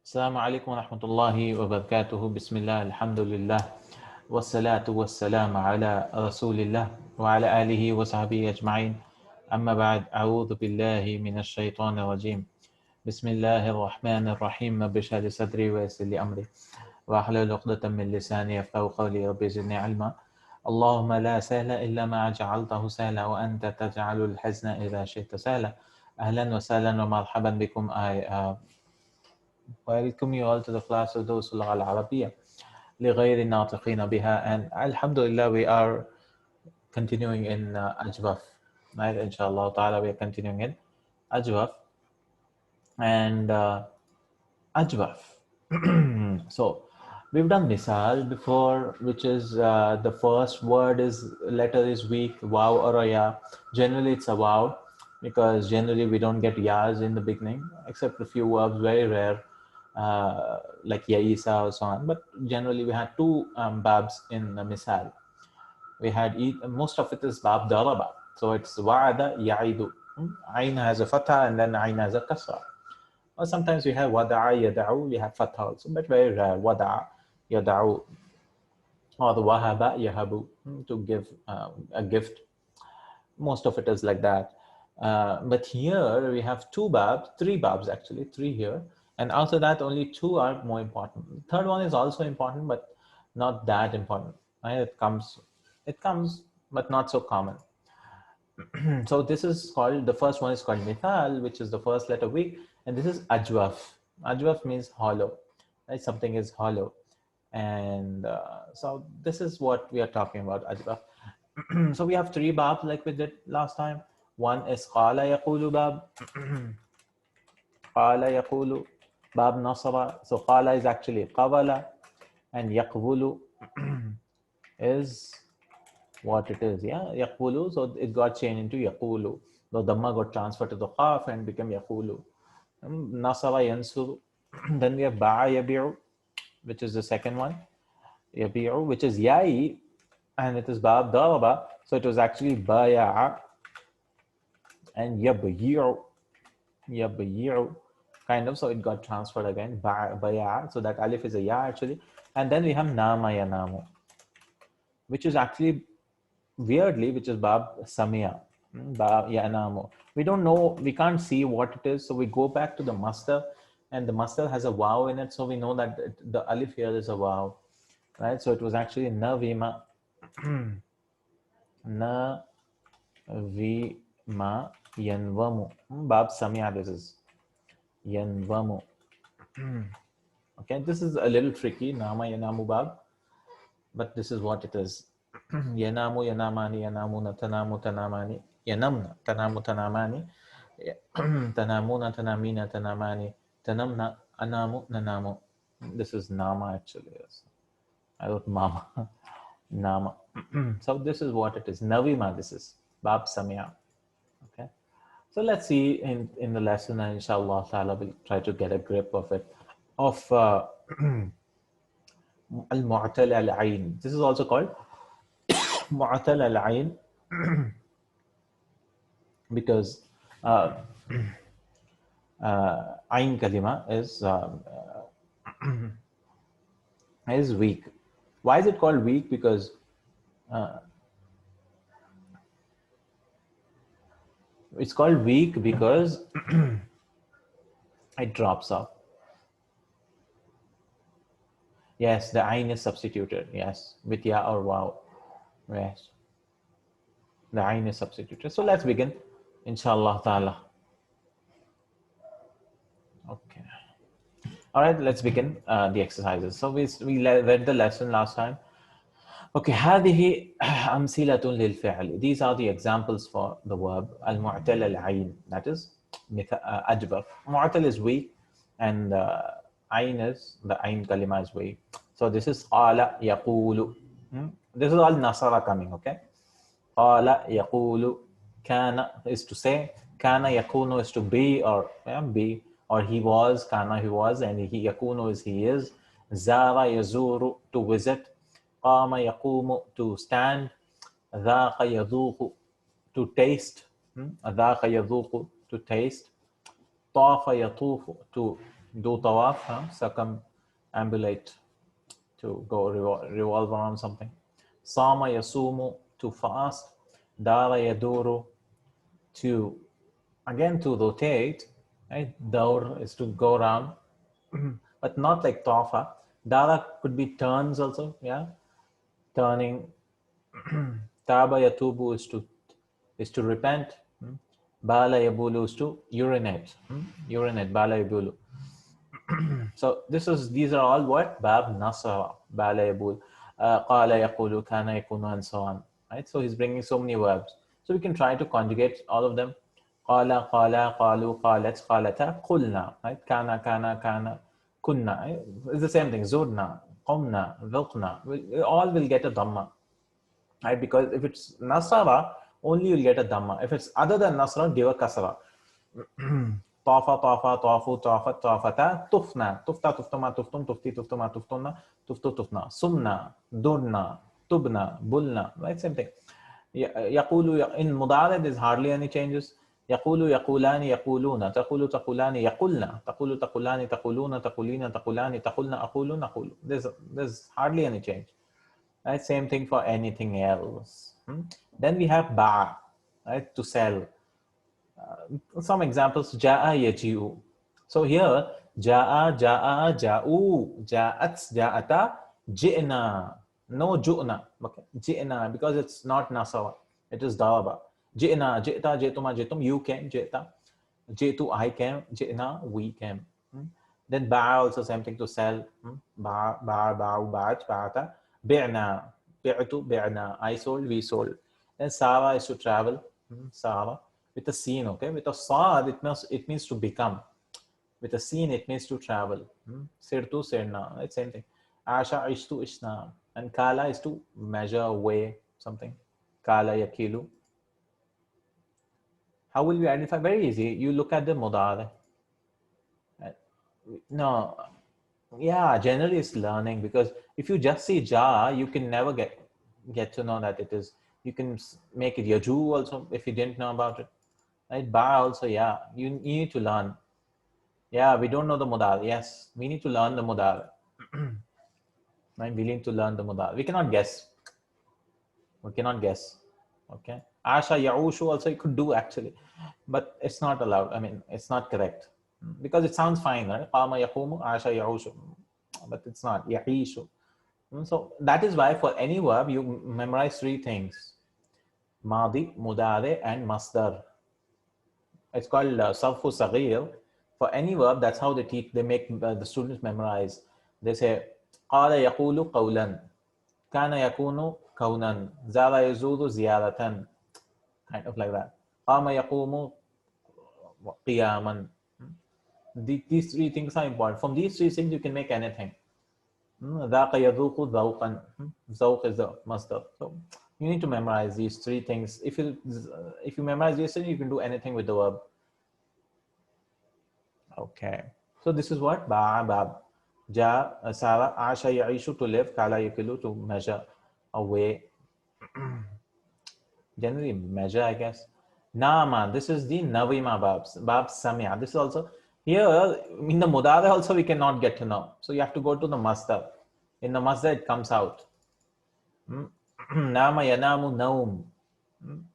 Assalamu alaikum wa rahmatullahi wa barakatuhu. Bismillah, alhamdulillah. Wassalatu wassalamu ala rasulillah wa ala alihi wa sahbihi ajma'in. Amma ba'd, a'udhu billahi minash shaitanir rajim. Bismillahir rahmanir rahim. Rabbi shrah li sadri wa yassir li amri wa hlul 'uqdatam min lisani yafqahu qawli. Rabbi zidni 'ilma. Allahumma la sahla illa ma ja'altahu sahla wa anta taj'alul hazna idha shi'ta sahla. Ahlan wa sahlan wa marhaban bikum. I welcome you all to the class of those who al-Arabiya لغير الناطقين بها, and alhamdulillah we are continuing in Ajwaf, right? Inshallah ta'ala we are continuing in Ajwaf and Ajwaf. So we've done misal before, which is the first letter is weak, waw or a ya. Generally it's a waw because generally we don't get yas in the beginning except a few verbs, very rare, like Yaisa or so on. But generally we had two babs in the misal. We had most of it is bab daraba. So it's wa'ada ya'idu. Ain has a fatha and then ain has a kasra. Or sometimes we have wada'a yada'u, we have fatha also, but very rare. Wada'a yada'u. Or the wahaba yahabu, to give a gift. Most of it is like that. But here we have three babs actually, three here. And after that, only two are more important. The third one is also important, but not that important. Right? It comes, but not so common. So this is called, the first one is called mithal, which is the first letter weak. And this is ajwaf. Ajwaf means hollow. Right? Something is hollow. And so this is what we are talking about, ajwaf. So we have three babs like we did last time. One is qala yaqulu bab. Qala yaqulu bab Nasara. So qala is actually qawala, and yaqbulu is what it is. Yeah, yaqbulu. So it got changed into yaqulu. The dhamma got transferred to the qaf and became yaqulu. Nasara yansuru. Then we have ba'a yabi'u, which is the second one. Yabi'u, which is ya'i, and it is bab daraba. So it was actually baya'a and yabyi'u. Yabyi'u. Kind of, so it got transferred again, baya, so that alif is a ya actually. And then we have nama yanamu, which is actually weirdly, which is bab samia, bab yanamu. We don't know, we can't see what it is, so we go back to the masdar, and the masdar has a waw in it, so we know that the alif here is a waw, right? So it was actually navima, navima yanvamu, bab samia, this is yanvamu. Okay, this is a little tricky, nama yanamu bab, but this is what it is. Yanamu yanamani yanamuna tanamu tanamani yanamna tanamu tanamani tanamuna tanamina tanamani tanamna anamu nanamu. This is nama actually. Yes. I wrote mama. Nama. So this is what it is. Navima, this is bab samia. Okay. So let's see in the lesson, and inshallah ta'ala we'll try to get a grip of it. Of al-mu'tal al-ayn. This is also called mu'tal al-ayn because ayn kalima is weak. Why is it called weak? Because it's called weak because it drops off. Yes, the ayn is substituted. Yes, with ya or waw. Yes, the ayn is substituted. So let's begin, inshallah ta'ala. Okay. All right, let's begin the exercises. So we read the lesson last time. Okay, هذه أمثلة للفعل. These are the examples for the verb al-mu'tal al-ayn. That is ajwaf. Mu'tal is weak, and ayn is, the ayn kalima is weak. So this is qala yaqulu. This is all Nasara coming, okay? Qala yaqulu. Kana is to say. Kana yakunu is to be or be. Or he was. Kana he was. And he yakunu is he is. Zara yazuru, to visit. Qama yaqumu, to stand. Dhaqa yadhuqu, to taste. Dhaqa yadhuqu, to taste. Tafa yatufu, to do tawaf, circumambulate, to go revolve around something. Sama yasumu, to fast. Dara yaduru, to again to rotate. Right? Daur is to go around, but not like tawafa. Dara could be turns also, yeah, turning. Taba yatubu is to repent. Bala yabulu is to urinate. Urinate, bala yabulu. So these are all what? Bab Nasara, Bala yabul, Qala yaqulu, Kana yakunu, and so on. Right? So he's bringing so many verbs. So we can try to conjugate all of them. Qala, qala, qalu, qalat, qalata, qulna. Right? Kana, kana, kana, kunna. Right? It's the same thing. Zurna, qumna, dhuqna. All will get a dhamma. Right? Because if it's Nasara, only you'll get a dhamma. If it's other than Nasara, give a kasra. Tafa, tafa, tafu, tafat, tafata, tufna, tufta, tuftuma, tuftum, tufti, tuftuma, tuftuna, tuftu, tufna, sumna, durna, tubna, bulna, right? Same thing. Yaqulu, in mudara, there's hardly any changes. Yaqulu, yaqulani, yaquluna, taqulu, taqulani, yaqulna, taqulu, taqulani, taquluna, taqulina, taqulani, taqulna, aqulu, naqulu. There's hardly any change. Right? Same thing for anything else. Then we have ba, right? To sell. Some examples, ja'a yaji'u. So here, ja'a, ja'a, ja'u, ja'at, ja'ata, ji'na. No ju'na. Okay. Ji'na, because it's not Nasara. It is Daraba. Ji'na, ji'ta, ji'tuma, ji'tum. You came, ji'ta. Ji'tu, I came. Ji'na, we came. Then ba'a, also same thing, to sell. Ba'a, ba'a, ba'u, ba'at, ba'ata. Bi'na, bi'tu, bi'na. I sold, we sold. Then sara is to travel. Sara. With a sin, okay? With a sad, it means to become. With a sin, it means to travel. Sirtu, sirna, right? Same thing. Asha, ishtu, ishna. And kala is to measure, weigh something. Kala, yakilu. How will we identify? Very easy. You look at the mudare. No, yeah, generally it's learning, because if you just see ja, you can never get to know that it is. You can make it yaju also if you didn't know about it. Right? Ba also, yeah, you need to learn. Yeah, we don't know the mudar. Yes, we need to learn the mudar. Right? We need to learn the mudar. We cannot guess. We cannot guess. Okay. Asha yaushu also you could do actually, but it's not allowed. I mean, it's not correct because it sounds fine, right? Qama yaqumu, asha yaushu, but it's not yaishu. So that is why for any verb you memorize three things: madi, mudare, and masdar. It's called sarfu saghir. For any verb, that's how they teach. They make the students memorize. They say, qala yaqulu qawlan, kana yakunu kaunan, zara yazudu ziyaratan, kind of like that. Qama yaqumu qiyaman. These three things are important. From these three things, you can make anything. Dhaqa yadhuqu dhawqan. Zawq is the masdar. So you need to memorize these three things. If you memorize these things, you can do anything with the verb. Okay. So this is what? Ba'abab. Ja, Sara, Asha, Yaishu, to live, Kala, Yukilu, to measure, away. Generally, measure, I guess. Nama, this is the Navima Babs. Bab Samya. This is also, here, in the Mudara also, we cannot get to know. So you have to go to the Masdar. In the Masdar, it comes out. Nama, Yanamu, Naum.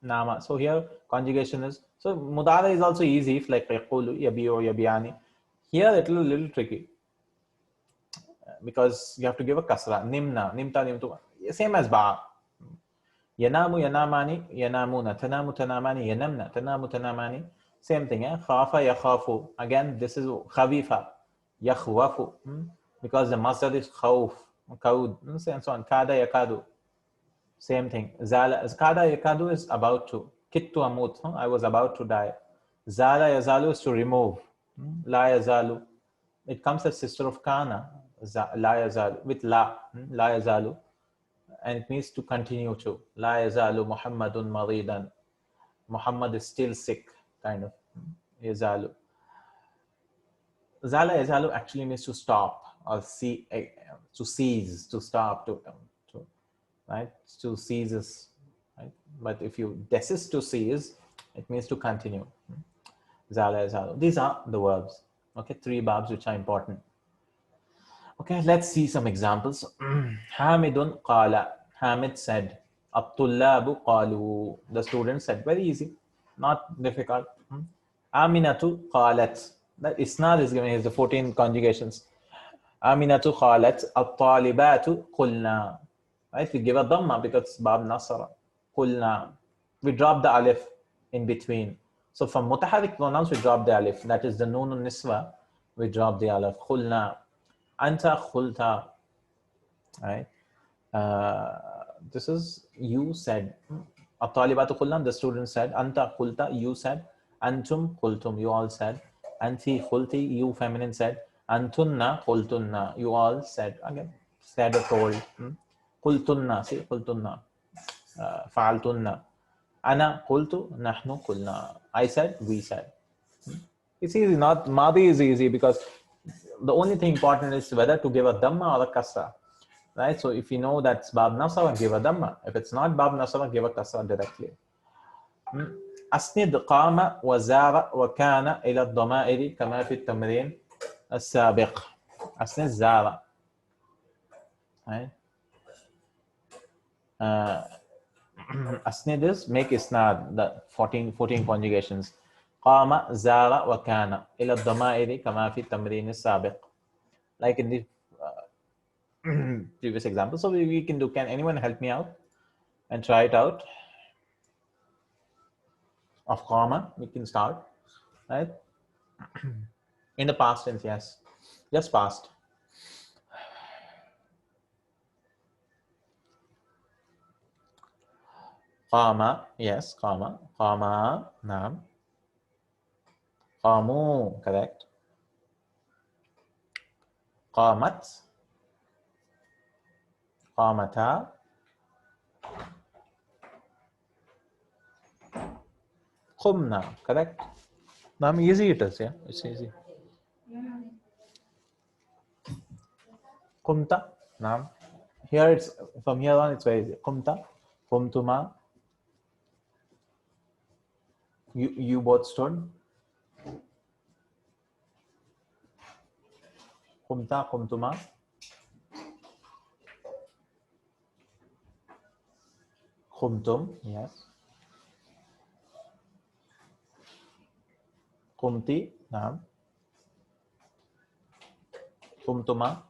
Nama. So here, conjugation is, so Mudara is also easy, if like Yaqulu, Yabiyo, Yabiani. Here, it will be a little tricky, because you have to give a kasra. Nimna, nimta, nimtu. Same as ba. Yanamu, yanamani, yanamuna. Tanamu, tanamani, yanamna. Tanamu, tanamani. Same thing. Khafa, yakhafu. Again, this is khavifa. Yakhwafu. Because the masdar is khawf, kaud, and so on. Kada, yakadu. Same thing. Zala, kada, yakadu is about to. Kittu amut. I was about to die. Zala, yazalu is to remove. La yazalu. It comes as sister of kana. La yazalu, with la yazalu, and it means to continue to. La yazalu Muhammadun maridan. Muhammad is still sick, kind of. Yazalu. Zala yazalu actually means to stop or see, to cease, to stop, to right, to ceases, right? But if you desist to cease, it means to continue. Zala yazalu. These are the verbs. Okay, 3 babs which are important. Okay, let's see some examples. Hamidun qala. Hamid said. At-tullabu qalu. The students said. Very easy, not difficult. Aminatu qalat. The isnad is given. Here's the 14 conjugations. Aminatu qalat. At-talibatu qulna. Right? We give a dhamma because it's bab Nasara. Qulna. We drop the alif in between. So from mutaharrik pronouns, we drop the alif. That is the noon niswa. We drop the alif. Qulna. Anta khulta, right? This is you said. At-talibatu khulna, the student said. Anta khulta, you said. Antum khultum, you all said. Anti khulti, you feminine said. Antunna khultunna, you all said. Again, said or told. Khultunna, see, khultunna. Fa'altunna. Ana khultu, nahnu khulna. I said, we said. It's easy, not Madi is easy because the only thing important is whether to give a dhamma or a kasra, right? So if you know that's bab nasara, give a dhamma. If it's not bab nasara, give a kasra directly. أسند قام وزار وكان إلى الضمائر كما في التمرين السابق. أسند زار, right? أسند is make isnad, the 14 conjugations. قام زار وكان إلى الضمائر كما في التمرين السابق, like in the previous example. So we can do, can anyone help me out and try it out? Of qama, we can start, right? In the past tense, yes, just past. Qama, yes, qama, qama, naam. Qamu, correct. Qamat, qamata. Qumna, correct. Naam, easy it is, yeah, it's easy. Qumta, naam. Here it's, from here on it's very easy. Qumta, qumtuma. You both stood. Qumta, qumtuma. Qumtum, yes. Qumti, naam. Qumtuma.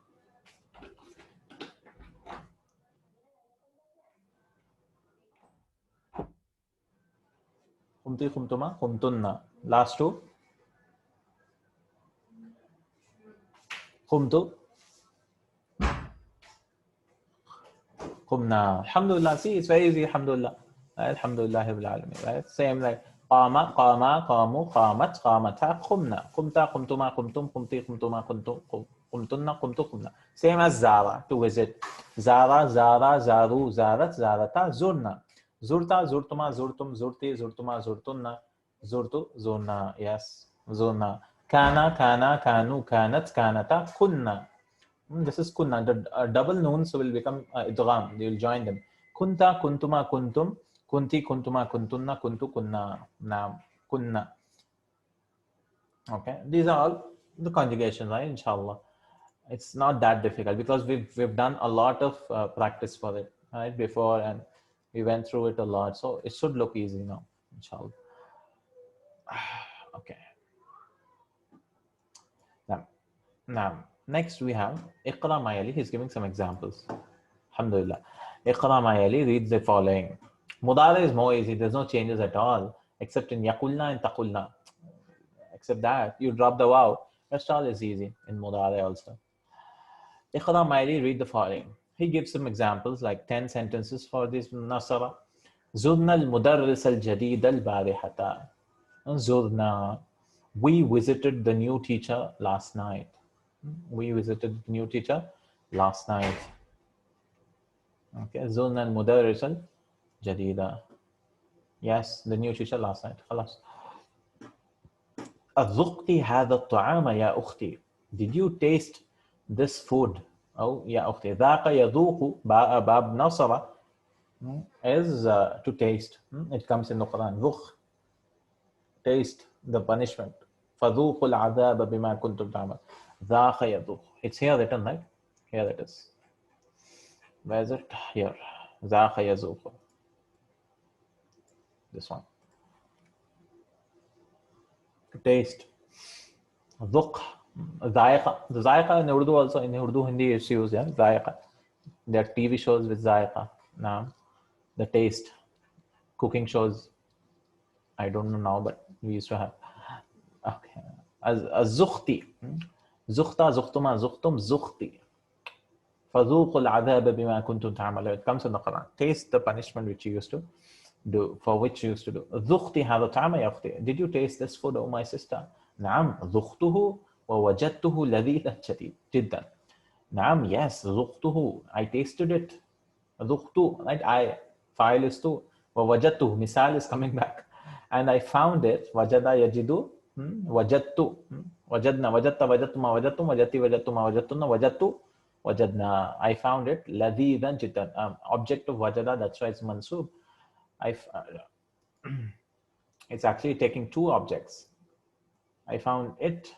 Qumti, qumtuma, qumtunna. Last two. Qumtu. Qumna. Alhamdulillah. See, it's very easy. Alhamdulillah. Alhamdulillah Rabbil Alameen. Right? Same like qama, qama, qamu, qamat, qamata, qumna. Qumta, qumtuma, qumtum, qumti, qumtuma, qumtum, qumtunna, qumtu, qumna. Same as zara, to visit. Zara, zara, zaru, zarat, zarata, zurna. Zurta, zurtuma, zurtum, zurti, zurtuma, zurtunna, zurtu, zurna. Yes, zurna. Kana, kana, kanu, kanat, kanata, kunna. This is kunna. The double noons will become idgham. They will join them. Kunta, kuntuma, kuntum, kunti, kuntuma, kuntunna, kuntu, kunna, naam, kunna. Okay, these are all the conjugations, right? Inshallah, it's not that difficult because we've done a lot of practice for it, right, before, and we went through it a lot, so it should look easy now, inshallah. Okay. Now, next we have Iqra Mayali. He's giving some examples. Alhamdulillah. Iqra Mayali reads the following. Mudara is more easy. There's no changes at all, except in Yaqulna and Taqulna. Except that you drop the waw. Rest all is easy in Mudara also. Iqra Mayali, read the following. He gives some examples, like 10 sentences for this Nasara. Zurna al-mudarris al-jadid al-barihata. Zurna. We visited the new teacher last night. We visited the new teacher last night. Okay. Zurna al-mudarris al-jadida. Yes, the new teacher last night. خلاص. أذقتِ هذا الطعام يا أختي. Did you taste this food? Oh, يا أختي. ذاق يذوق باب نصر is to taste. It comes in the Quran. ذوق, taste the punishment. فَذُوقُوا الْعَذَابَ بِمَا كُنْتُمْ تَعْمَلُونَ. ذَاقَ يَذُوقُ. It's here written, right? Here it is. Where is it? Here. ذَاقَ يَذُوقُ. This one. Taste. ذُق. ذائقة. The ذائقة in Urdu also, in Urdu, Hindi is used, yeah? ذائقة. There are TV shows with ذائقة. Now, the taste. Cooking shows. I don't know now, but we used to have. Okay. الزخطي. زخطة, زختما, زختم, زخطي. فذوقوا العذاب بما كنتم تعملون. It comes in the Quran. Taste the punishment which you used to do, for which you used to do. ذقتي هذا الطعام يا أختي. Did you taste this food, oh my sister? نعم ذقته ووجدته لذيذا جدا. نعم, yes, ذقته. I tasted it. ذقته, right? I, file is to. ووجدته, misal is coming back. And I found it. وجد يجد. وجدت. وجدنا. وجدت وجدتما وجدتم. وجدتي وجدتما وجدتن. وجدت وجدنا. I found it. لذيذا جدا. Object of wajada, that's why it's mansub. It's actually taking two objects. I found it,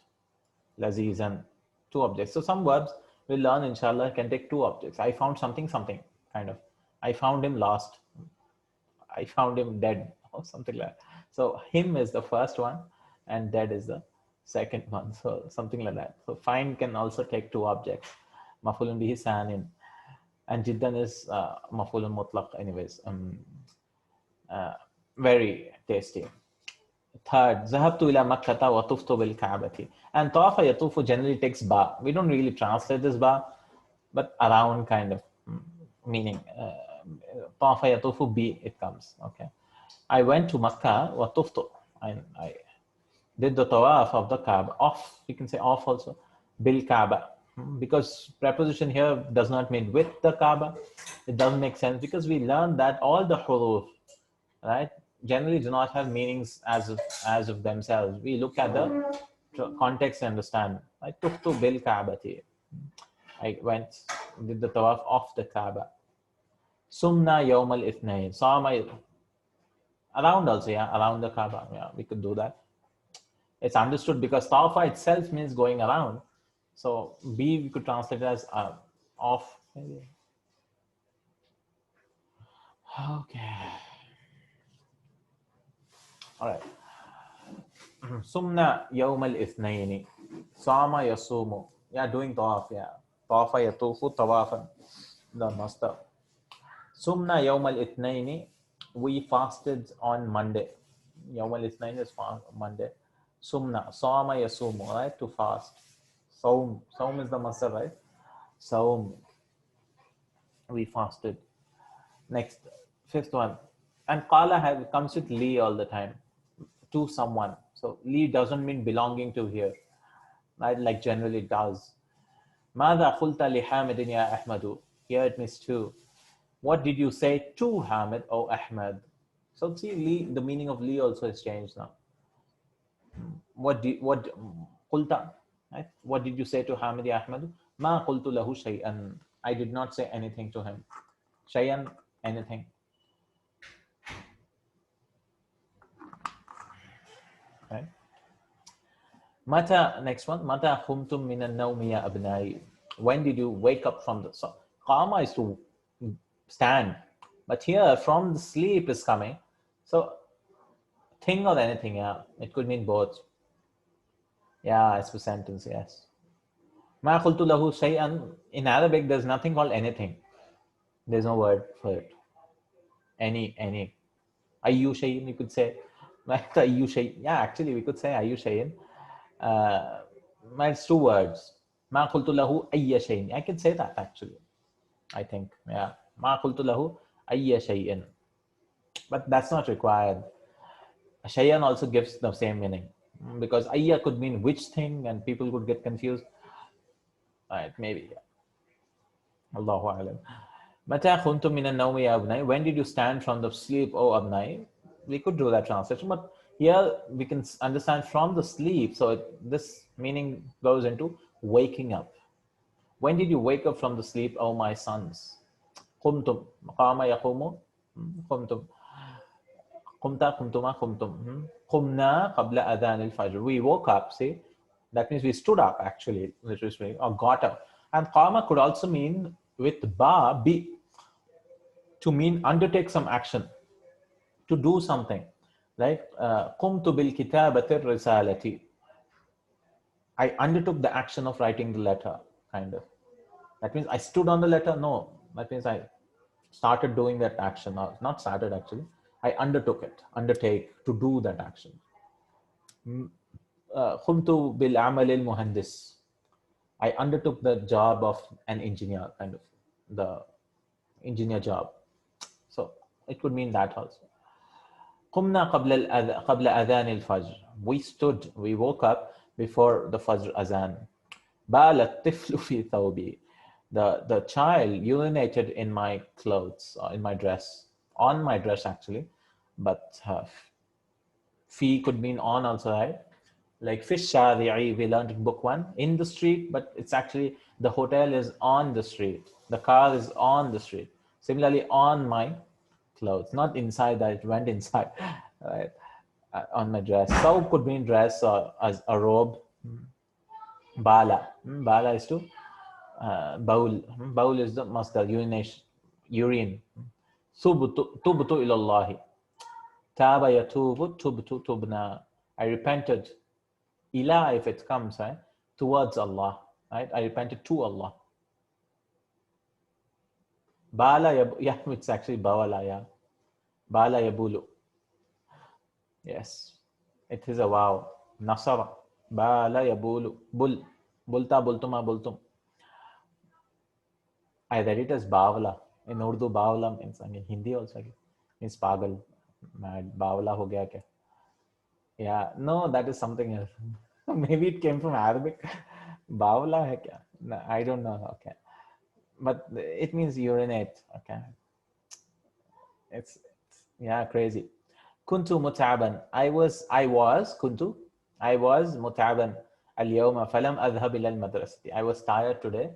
lazizan, two objects. So some verbs we'll learn, inshallah, can take two objects. I found something, something, kind of. I found him lost. I found him dead, or something like that. So him is the first one, and dead is the second one. So something like that. So find can also take two objects. Mafulun bihi sanin. And jiddan is mafulun mutlaq anyways. Very tasty. Third, ذهبت إلى مكة وطفت بالكعبة. And طاف يطوف generally takes ba. We don't really translate this ba, but around kind of meaning. طاف يطوف bi, it comes. Okay. I went to Makkah وطفت. And I did the tawaf of the Kaaba. Off, you can say off also. Bil Kaaba. Because preposition here does not mean with the Kaaba. It doesn't make sense because we learned that all the huruf, right, generally do not have meanings as of themselves. We look at the context and understand. I took to bil Kaabati. I went, did the tawaf of the Kaaba. Sumna yawm al-ithnain. Around also, yeah, around the Kaaba. Yeah, we could do that. It's understood because tawafa itself means going around. So B we could translate it as off. Maybe. Okay. All right. Sumna yawm al-ithnaini. Sama yasumu. Yeah, doing tawaf. Yeah. Tawafa yatufu tawafan. The master. Sumna yawm al-ithnaini. We fasted on Monday. Yawm al-ithnaini is Monday. Sumna. Sama yasumu. Right? To fast. Saum. Saum is the master, right? Saum. We fasted. Next. Fifth one. And qala comes with li all the time. To someone. So li doesn't mean belonging to here, right? Like generally it does. Mada qulta li Hamidin ya Ahmadu. Here it means to. What did you say to Hamid, O Ahmad? So see, li, the meaning of li also has changed now. What qulta, right? What did you say to Hamid ya Ahmadu? Ma qultu lahu shay'an. I did not say anything to him. Shay'an, anything. Right. Mata, next one. Mata khumtum minan nawmi ya abnai. When did you wake up from the sleep? Qama is to stand, but here from the sleep is coming. So thing or anything, yeah. It could mean both. Yeah, it's a sentence, yes. Ma qultu lahu shay'an. In Arabic, there's nothing called anything. There's no word for it. Any. Ayyu shay'in, you could say. Yeah, actually we could say ayyu shay'in. It's two words. Ma qultu lahu ayya shay'in. I can say that actually. I think, yeah. Ma qultu lahu ayya shay'in. But that's not required. Shay'an also gives the same meaning because ayya could mean which thing and people could get confused. Right, maybe. Yeah. Allahu a'lam. Mata khuntum minan nawmi ya abnai. When did you stand from the sleep, O abnai? We could do that translation, but here we can understand from the sleep. So this meaning goes into waking up. When did you wake up from the sleep, O my sons? Qumtum. Qama yaqumu. Qumtum. Qumta, qumtuma, qumtum. Qumna qabla adhan al-fajr. We woke up, see? That means we stood up actually, literally speaking, or got up. And qama could also mean with ba, be, to mean undertake some action, to do something. Like qumtu bil kitabati risalati. I undertook the action of writing the letter, kind of. That means I stood on the letter? No. That means I started doing that action. Or not started actually. I undertook it, undertake to do that action. Khumtu bil amal al muhandis. I undertook the job of an engineer, kind of the engineer job. So it could mean that also. قمنا قبل أذان الفجر. We stood, we woke up before the Fajr azan. بال الطفل في ثوبي. The child urinated in my clothes, in my dress, on my dress actually, but fi could mean on also, right? Like fish shari'i, we learned in book 1, in the street, but it's actually the hotel is on the street, the car is on the street. Similarly, on my clothes, not inside, that it went inside, right? On my dress. So could mean dress or as a robe. Bala, bala is to bowl. Bowl is the masdar, urination, urine. Tubtu ilallahi. Taba yatubu, tubtu tubna. I repented. Ila, if it comes, right, towards Allah, right? I repented to Allah. Bala, yeah, it's actually bawala, yeah. Bala yabulu. Yes, it is a wow. Nasara. Bala yabulu. Bul. Bulta, bultuma, bultum. I read it as bawala. In Urdu, bawala means, in Hindi also, means pagal. Mad. Bawala ho gaya kya? Yeah, no, that is something else. Maybe it came from Arabic. Bawala hai kya? No, I don't know. Okay. But it means urinate. Okay. It's yeah, crazy. Kuntu mutaban. I was kuntu. I was mutaban. Al-yawma falam adhhab ila al-madrasati. I was tired today.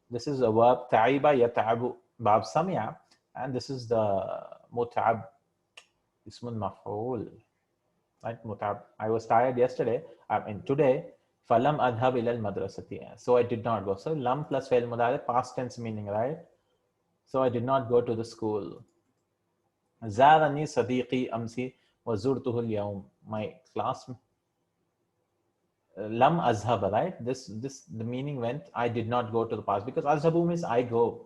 This is a verb. Ta'iba yata'abu. Bab samia. And this is the mutab. Ismun maf'ul. Right, mutab. I was tired yesterday. I mean today. Falam adhhab ila al-madrasati. So I did not go. So lam plus fail mudari, past tense meaning, right? So I did not go to the school. زارني صديقي أمسي وزرته اليوم. My class. Lam azhab, right? This the meaning went. I did not go to the past, because azhabu means I go,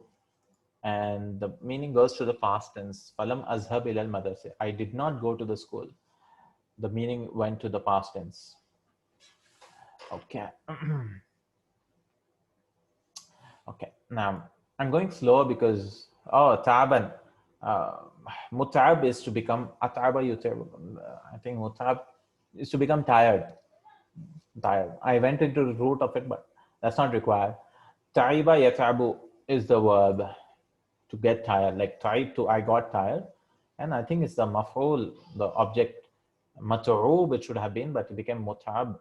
and the meaning goes to the past tense. Falam azhab ila al-madrasa. I did not go to the school. The meaning went to the past tense. Okay. Okay. Now I'm going slow because taban. Mutab is to become ataba yutab. I think mutab is to become tired. I went into the root of it, but that's not required. Ta'iba yatabu is the verb to get tired. Like ta'ib to I got tired. And I think it's the maf'ul, the object mat'ub it should have been, but it became mutab.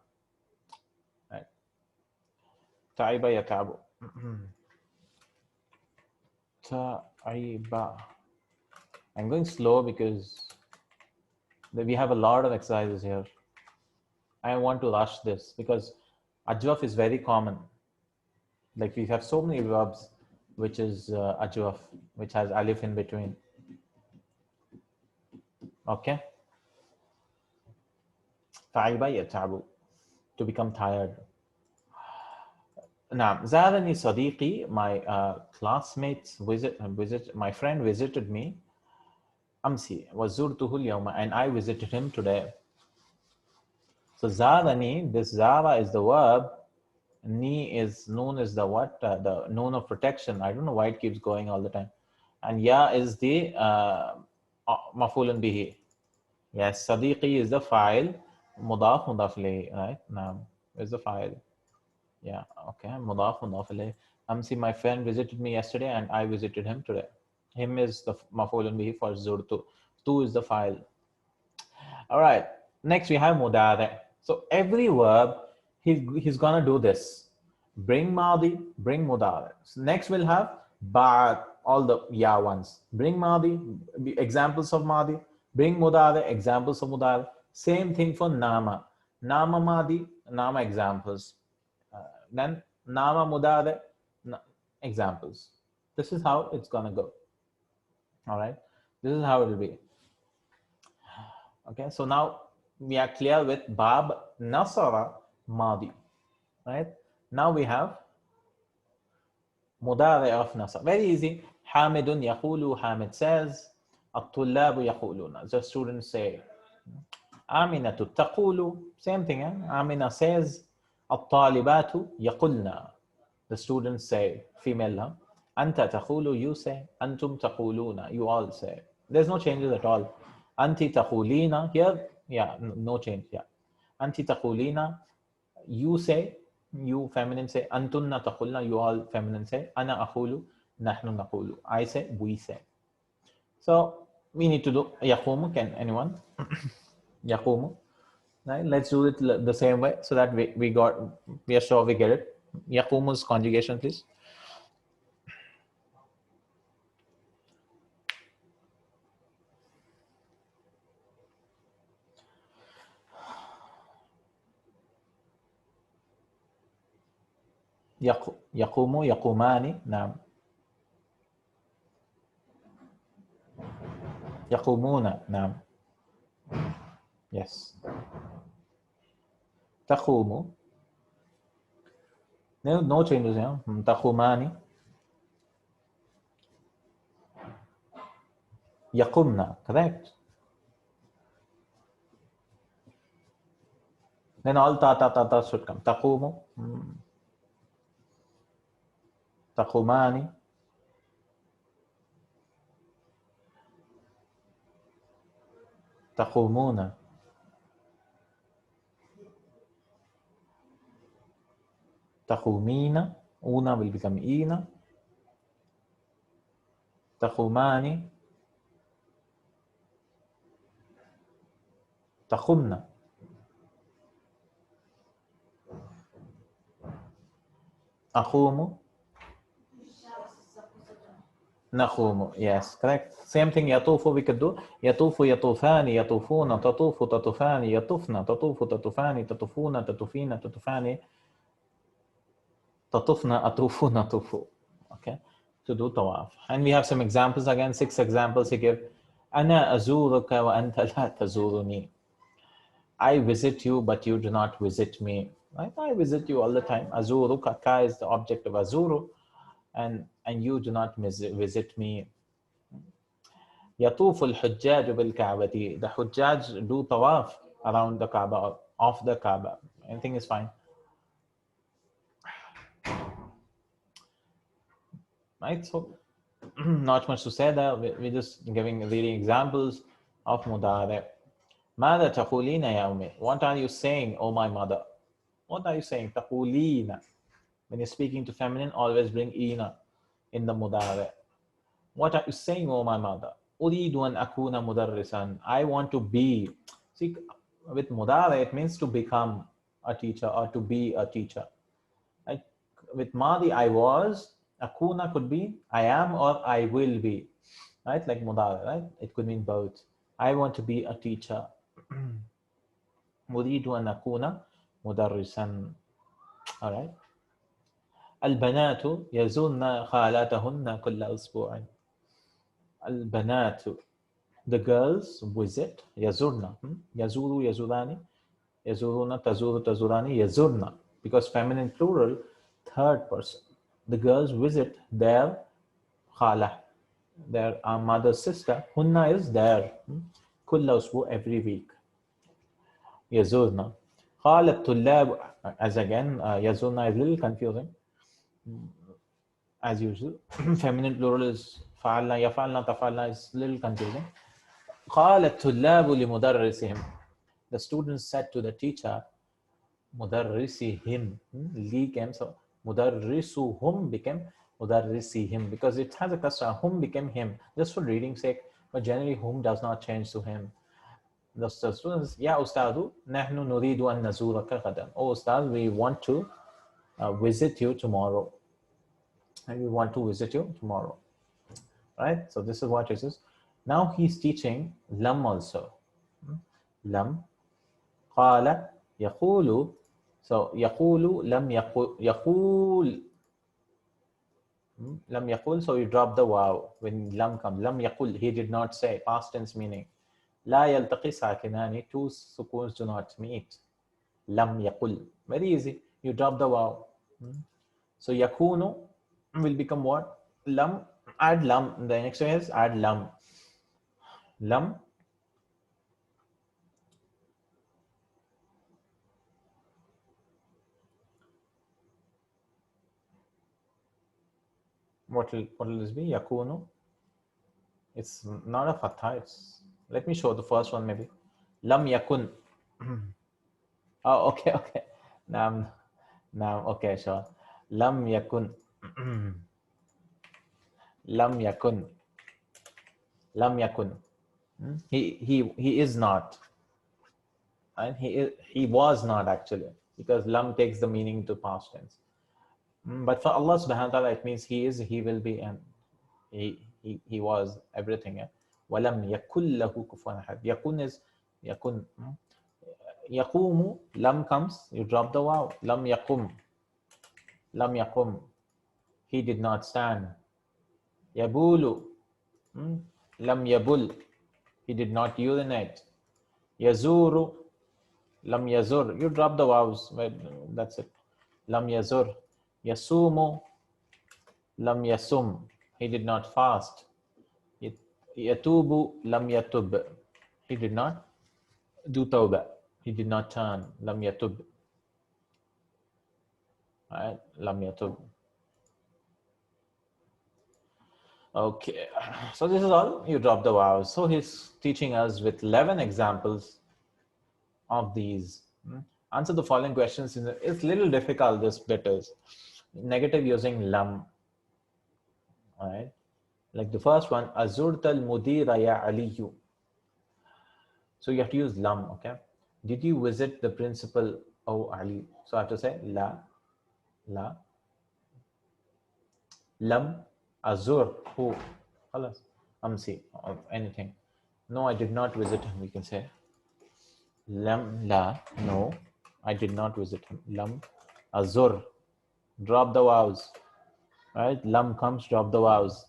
Right. Ta'iba yatabu. Ta'iba. I'm going slow because we have a lot of exercises here. I want to rush this because Ajwaf is very common. Like we have so many verbs, which is Ajwaf, which has alif in between. Okay. Ta'iba yatabu, to become tired. Now, Zarani Sadiqi, my classmates my friend visited me. Amsi was zurtuhu al-yawma, and I visited him today. So Zarani, this Zara is the verb. Noon is the what? The noon of protection. I don't know why it keeps going all the time. And ya is the maf'ulun bihi. Yes, Sadiqi is the file. Mudaf ilayhi, right? Now is the file. Yeah, okay. Mudaf ilayhi. Amsi, my friend visited me yesterday and I visited him today. Him is the maf'ulun bihi for zurtu. Tu is the file. All right. Next we have mudari. So every verb, he's gonna do this. Bring madi, bring mudari. So next we'll have ba, all the ya ones. Bring madi, examples of madi. Bring mudare, examples of mudare. Same thing for nama. Nama madi, nama examples. Then nama mudare, examples. This is how it's gonna go. All right, this is how it will be. Okay, so now we are clear with Bab Nasara Madi. Right, now we have Mudari of Nasara. Very easy. Hamidun yaqulu, Hamid says. At-tullabu yaquluna, the students say. Aminatu taqulu, same thing. Amina says. At-talibatu yaqulna, the students say. Female. Anta taqulu, you say. Antum taquluna, you all say. There's no changes at all. Anti taqulina, here, yeah, no change. Yeah. Anti taqulina, you say, you feminine say. Antunna taqulna, you all feminine say. Ana aqulu, nahnu naqulu, I say, we say. So we need to do yaqumu. Can anyone? Yaqumu. Right? Let's do it the same way so that we are sure we get it. Yaqumu's conjugation, please. يقوم يقومان نعم يقومون نعم yes تقوم no changes here تقومان يقومن correct then all ta should come تقوم تقومان تقومون تقومين una will become ina تقومان تقومن أقوم نقوم yes correct same thing يطوف we could do يطوف يطوفان يطوفون تطوف تطوفان يطوفن تطوف تطوفان تطوفون تطوفين تطوفان تطوفن أطوفون أطوف okay to do tawaf and we have some examples again 6 examples he give أنا أزورك وأنت لا تزورني I visit you but you do not visit me right I visit you all the time أزورك ka is the object of أزور and you do not visit me. يطوف الحجاج بالكعبة. The Hujjaj do tawaf around the Kaaba, of the Kaaba. Anything is fine. Right, so not much to say there. We're just reading examples of Mudari. ماذا تقولين يا أمي? What are you saying, oh my mother? What are you saying? تقولين. When you're speaking to feminine, always bring ina in the Mudari. What are you saying, oh my mother? أريد أن أكون مدرسا. I want to be. See, with Mudari, it means to become a teacher or to be a teacher. Like with Madi, I was. Akuna could be I am or I will be. Right? Like Mudari, right? It could mean both. I want to be a teacher. أريد أن أكون مدرسا. All right. البنات يزورن خالاتهن كل أسبوع. البنات, the girls visit. يزورن, يزور يزوران, يزورون تزور تزوران, يزورن, because feminine plural, third person. The girls visit their khala, their mother's sister. Hunna is there. كل أسبوع, every week. يزورن. قال الطلاب, as again, يزورن is a little confusing. As usual, feminine plural is فعلنا يفعلنا تفعلنا is a little confusing. قال الطلاب لمدرسهم. The students said to the teacher, مدرسهم. Li came, so مدرسهم became مدرسهم because it has a cluster. Hum became him, just for reading sake, but generally whom does not change to him. The students, يا أستاذ نحن نريد أن نزورك غدا. Oh Ustad, we want to visit you tomorrow. And we want to visit you tomorrow. Right? So this is what it is. Now he's teaching lam also. Lam. قال يقول. So يقول لم يقول. Lam yaqul, so you drop the waw when lam comes. Lam yaqul, he did not say, past tense meaning. La yaltaqi sakinani, two sukoons do not meet. Lam yaqul, very easy. You drop the waw. So yakunu will become what? Lam, add lam. The next one is add lam. Lam. What will this be? Yakunu. It's not a fatha. It's, let me show the first one maybe. Lam yakun. Oh, okay, okay. Now, okay, sure. Lam yakun. Lam yakun. Lam yakun. He is not. And he was not actually, because lam takes the meaning to past tense. But for Allah subhanahu wa ta'ala, it means he is, he will be, and he was everything. Walam yakul lahu kufuwan ahad. Yakun is yakun. Yaqumu, lam comes, you drop the waw. Lam yaqum. Lam yaqum. He did not stand. Yabulu. Lam yabul. He did not urinate. Yazuru. Lam yazur. You drop the waws. That's it. Lam yazur. Yasumu. Lam yasum. He did not fast. Yatubu. Lam yatub. He did not do tawbah. He did not turn. Lam yatub. Right? Lam yatub. Okay, so this is all, you drop the vowels. So he's teaching us with 11 examples of these. Answer the following questions. It's a little difficult, this bit is. Negative using lam. All right. Like the first one, Azurta al-mudira ya aliyu. So you have to use lam, okay? Did you visit the principal, O Ali? So I have to say la, lam, azur, who? Khalas. Amsi, or anything. No, I did not visit him, we can say. Lam, la, no, I did not visit him. Lam, azur, drop the vowels. Right? Lam comes, drop the vowels.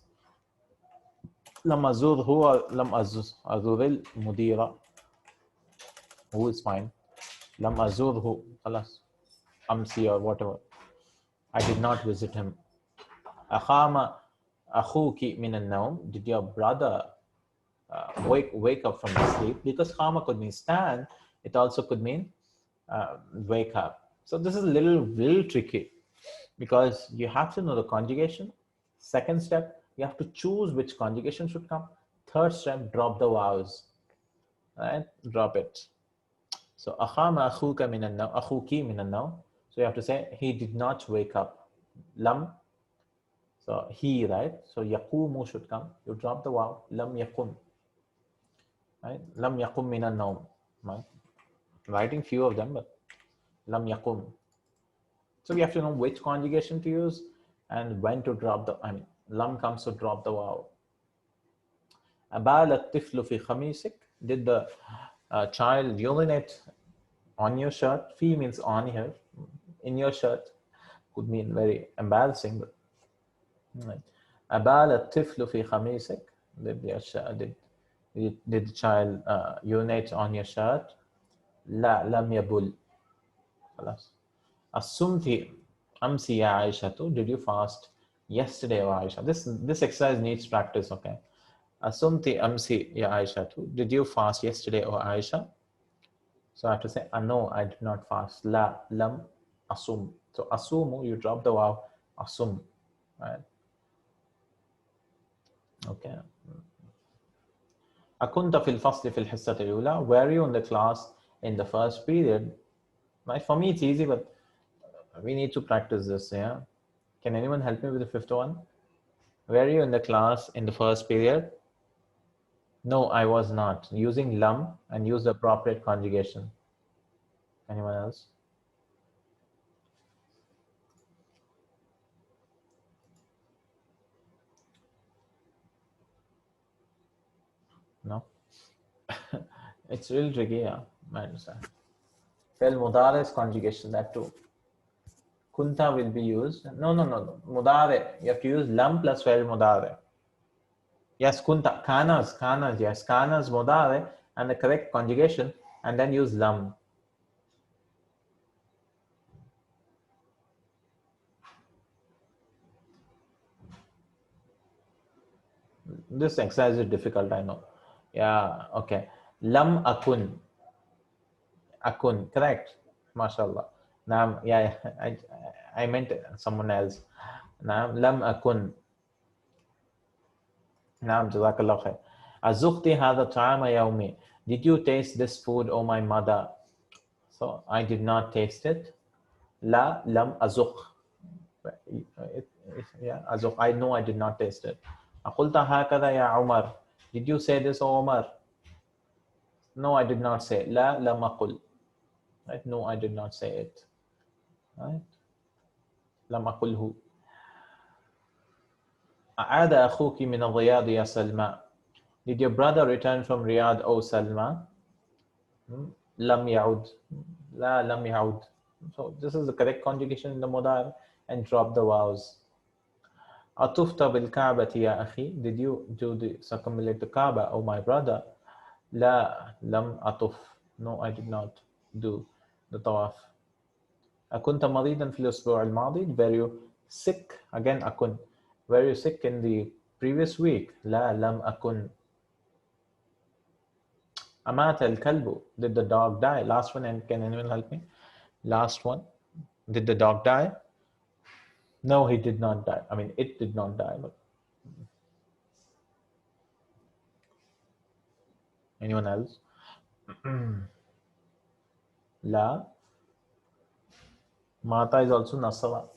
Lam azur who, or lam azuril mudira. Who is fine. Lam azur who, khalas. Amsi or whatever. I did not visit him. Akhama akhuki min al-nawm. Did your brother wake up from sleep? Because khama could mean stand. It also could mean wake up. So this is a little tricky, because you have to know the conjugation. Second step, you have to choose which conjugation should come. Third step, drop the vowels. Right? Drop it. So akhama akhuka min al-nawm, akhuki min al-nawm. So you have to say he did not wake up. Lam. So he, right? So yaqumu should come. You drop the waw. Lam yaqum. Right? Lam yaqum min al-nawm. Right? Writing few of them, but lam yaqum. So we have to know which conjugation to use and when to drop the, lam comes to drop the waw. Abal at-tiflu fi khamisik. Did the child urinate on your shirt? Fi means on here. In your shirt could mean very embarrassing, but Abal at-tiflu fi khamisik. Did the child urinate on your shirt? La lam yabul. Asumti amsi ya Aisha tu. Did you fast yesterday, O Aisha? This exercise needs practice, okay? Asumti amsi ya Aisha tu. Did you fast yesterday, O Aisha? So I have to say, no, I did not fast. La lam asum. So asumu, you drop the waw. Asum, right? Okay. Akunta fil fasli fil hissati al-ula. Were you in the class in the first period? Right? For me, it's easy, but we need to practice this. Yeah. Can anyone help me with the fifth one? Were you in the class in the first period? No, I was not. Using lam and use the appropriate conjugation. Anyone else? No, it's really tricky. Yeah, I understand. Well, mudari's conjugation, that too. Kunta will be used. No. Mudare. You have to use lam plus fi'l mudare. Yes, kunta. Kanas. Yes, kanas mudare, and the correct conjugation, and then use lam. This exercise is difficult, I know. Yeah, okay. Lam akun. Akun, correct. MashaAllah. Naam, yeah, I meant someone else. Naam, lam akun. Naam, Jazakallahu Khair. Azukti hadha ta'ama yawmi. Did you taste this food, O my mother? So I did not taste it. La lam azuk. Yeah, azuk. I know I did not taste it. Aqulta hakada ya Umar. Did you say this, O Umar? No, I did not say. La lam aqul. Right? No, I did not say it. Right? Lam aqulhu. أعاد أخوك من الرياض يا سلمى. Did your brother return from Riyadh, O Salma? Lam yaud. La lam yaud. So this is the correct conjugation in the mudar, and drop the vowels. Atufta bil Ka'bati ya akhi. Did you do the circumambulate the Kaaba, O my brother? La lam atuf. No, I did not do the tawaf. أكنت مريضا في الأسبوع الماضي. Were you sick? Again أكن. Were you sick in the previous week? لا لم أكن. أمات الكلب. Did the dog die? Last one, and can anyone help me? Last one. Did the dog die? No, he did not die. I mean, it did not die. But anyone else? La. Mata is also Nasara.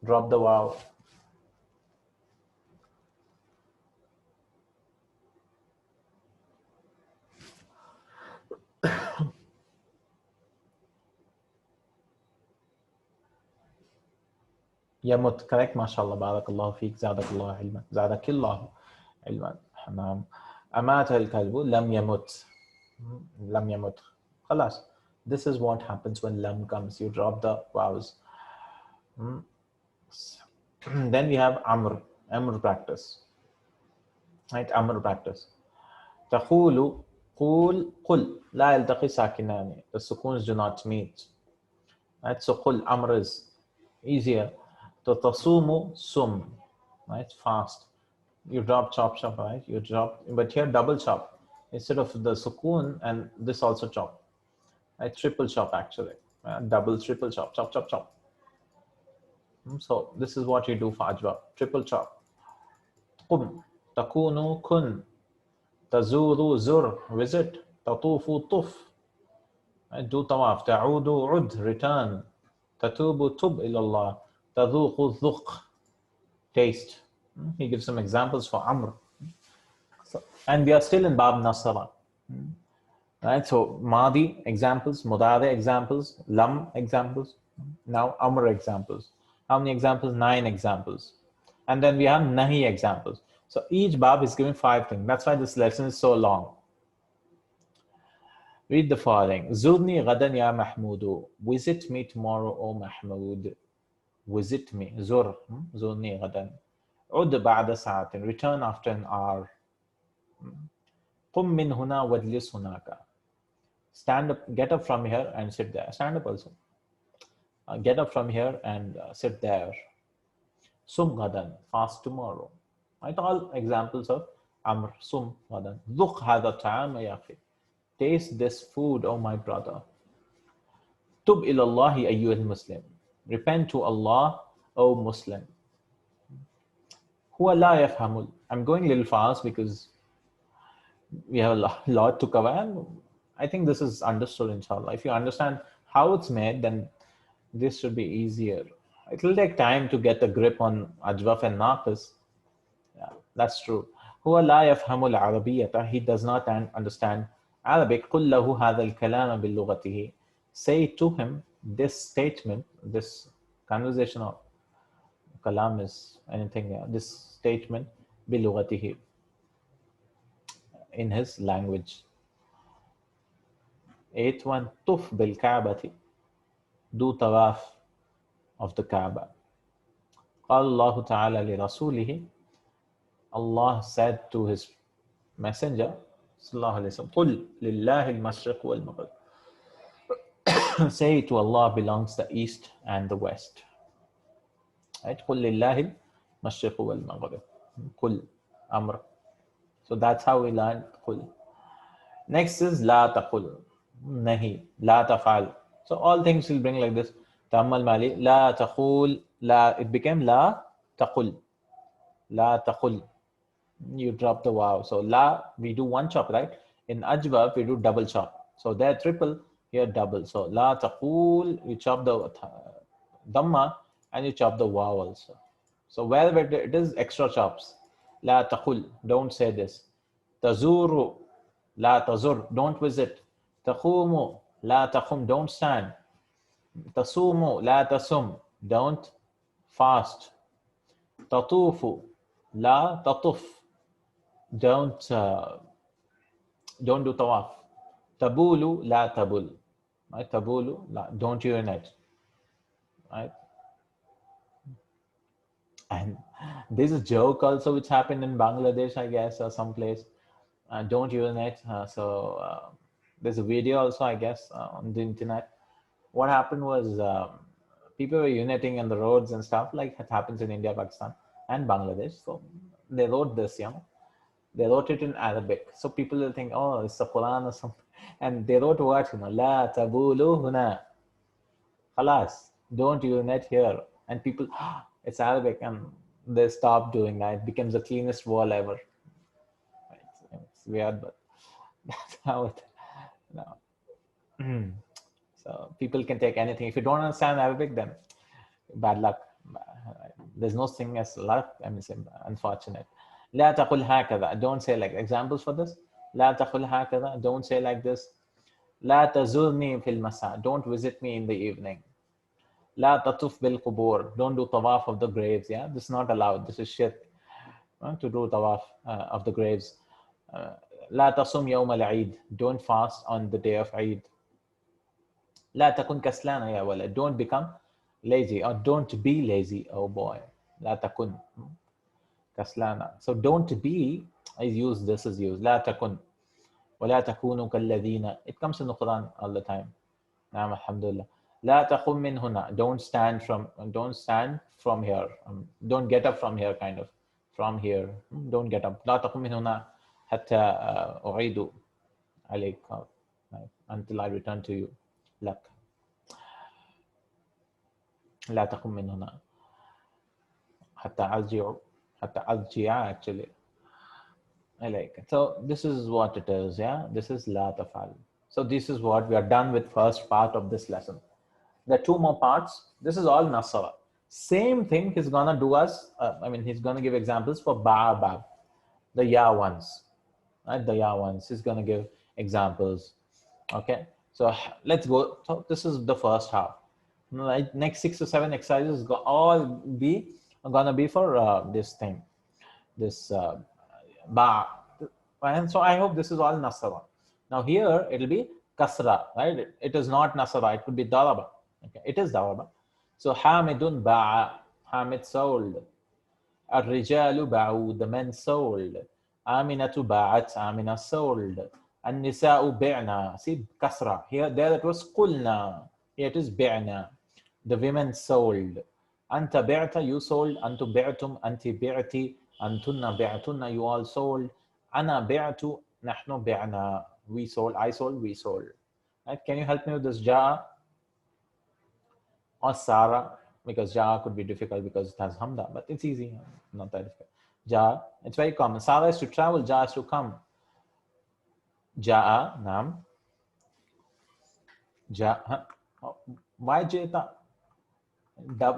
Drop the wow. يمت. Correct. MashaAllah. Barakallahu feek. Zadakallahu ilman. Zadakillahu ilman. نعم. أمات الكلب. لم يمت. لم يمت. خلاص. This is what happens when lam comes. You drop the vowels. Then we have amr. Amr practice. Right? Amr practice. تقول قول قل لا يلتقي ساكنان. The sukuns do not meet. Right? So قل amr is easier. تصوم sum. Right? Fast. You drop chop, right? You drop, but here double chop. Instead of the sukoon, and this also chop. Right? Triple chop actually. Double, triple chop, chop, chop, chop. So this is what you do for Ajwaf. Triple chop. قم تكون كن تزور زر visit تطوف طف. Do tawaf. تعود عد return. تتوب تب إلى الله. تذوق ذق taste. He gives some examples for Amr. So, and we are still in Bab Nasara. Right? So Madi examples, Mudare examples, Lam examples, now Amr examples. How many examples? 9 examples. And then we have Nahi examples. So each Bab is giving 5 things. That's why this lesson is so long. Read the following. Zurni ghadan ya Mahmudu. Visit me tomorrow, O Mahmud. Visit me. Zurni ghadan. عد بعد ساعة. Return after an hour. قم من هنا واجلس هناك. Stand up, get up from here and sit there. Stand up also. Get up from here and sit there. Sum غدا. Fast tomorrow. Right? All examples of Amr. Sum غدا. ذق هذا الطعام يا أخي. Taste this food, O my brother. تب إلى الله أيها المسلم. Repent to Allah, O Muslim. هو لا يفهم. I'm going a little fast because we have a lot to cover, and I think this is understood, inshallah. If you understand how it's made, then this should be easier. It will take time to get a grip on Ajwaf and Naqis. Yeah, that's true. هو لا يفهم العربية. He does not understand Arabic. قل له هذا الكلام بلغته. Say to him this statement, this conversation of kalam is anything, this statement بلغته, in his language. Eighth one, tuf bil Kaabati, do tawaf of the Kaaba. قال الله تعالى لرسوله, Allah said to his messenger sallallahu alaihi wasallam, قل لله المشرق والمغرب. Say to Allah belongs the east and the west. Right? قل لله المشرق والمغرب. قل amr. So that's how we learn قل. Next is لا تقل, nahi, لا تفعل. So all things will bring like this. تأمل مالي, لا تقول, لا, it became لا تقل. لا تقل. You drop the wow. So la, we do one chop, right? In Ajwaf, we do double chop. So there triple, here double. So la taqul, you chop the dhamma and you chop the wow also. So wherever it is extra chops. La taqul, don't say this. Tazuru, la tazur, don't visit. Taqumu, la taqum, don't stand. Tasumu, la tasum, don't fast. Tatufu, la tatuf, don't do tawaf. Tabulu la tabul. Right? Tabulu la, don't urinate. Right? And there's a joke also which happened in Bangladesh, I guess, or someplace. Don't urinate. There's a video also, I guess, on the internet. What happened was people were urinating on the roads and stuff, like it happens in India, Pakistan, and Bangladesh. So they wrote this, they wrote it in Arabic. So people will think, oh, it's the Quran or something. And they wrote words, La tabulu huna. Khalas, don't urinate here. And people, it's Arabic, and they stop doing that. It becomes the cleanest wall ever. It's weird, but that's how it, So people can take anything. If you don't understand Arabic, then bad luck. There's no thing as luck. I mean, unfortunate. لا تقل هكذا. Don't say like examples for this. لا تقل هكذا. Don't say like this. لا تزورني في المساء. Don't visit me in the evening. لا تطوف بالقبور. Don't do tawaf of the graves. Yeah, this is not allowed. This is shirk. To do tawaf of the graves. لا تصم يوم العيد. Don't fast on the day of Eid. لا تكن كسلان يا ولد. Don't become lazy, or don't be lazy. Oh boy. لا تكن كسلانا. So don't be is used. This is used. لا تكن ولا تكونوا كالذين. It comes in the Quran all the time. نعم الحمد لله. لا تقم من هنا. Don't stand from here. Don't get up from here, kind of. From here. Don't get up. لا تقم من هنا حتى أعيد عليك. Until I return to you. لك. لا تقم من هنا حتى أرجع actually. I like it. So this is what it is, yeah. This is La Tafal. So this is what we are done with first part of this lesson. There are two more parts. This is all Nasara. Same thing he's gonna do us. He's gonna give examples for Ba'abab, the Ya ones, right? The Ya ones. He's gonna give examples. Okay. So let's go. So this is the first half. Right? Next 6 to 7 exercises all gonna be for this thing, this ba. And so I hope this is all Nasara. Now here it'll be Kasra, right? It is not Nasara. It could be Daraba. Okay, it is Daraba. So Hamidun ba'a, Hamid sold. Ar-rijalu ba'u, the men sold. Aminatu ba'at, Amina sold. An-nisa'u bi'na. See Kasra. There it was Qulna. Here it is bi'na. The women sold. Anta bi'ta, you sold. Antu bi'tum, anti bi'ti. Antunna bi'tunna, you all sold. Ana bi'tu, nahnu bi'na. We sold, I sold, we sold. Right? Can you help me with this Ja'a or Sara? Because Ja'a could be difficult because it has Hamda, but it's easy, not that difficult. Ja'a, it's very common. Sara is to travel, Ja'a is to come. Ja'a, Nam. Ja'a. Why Jeta?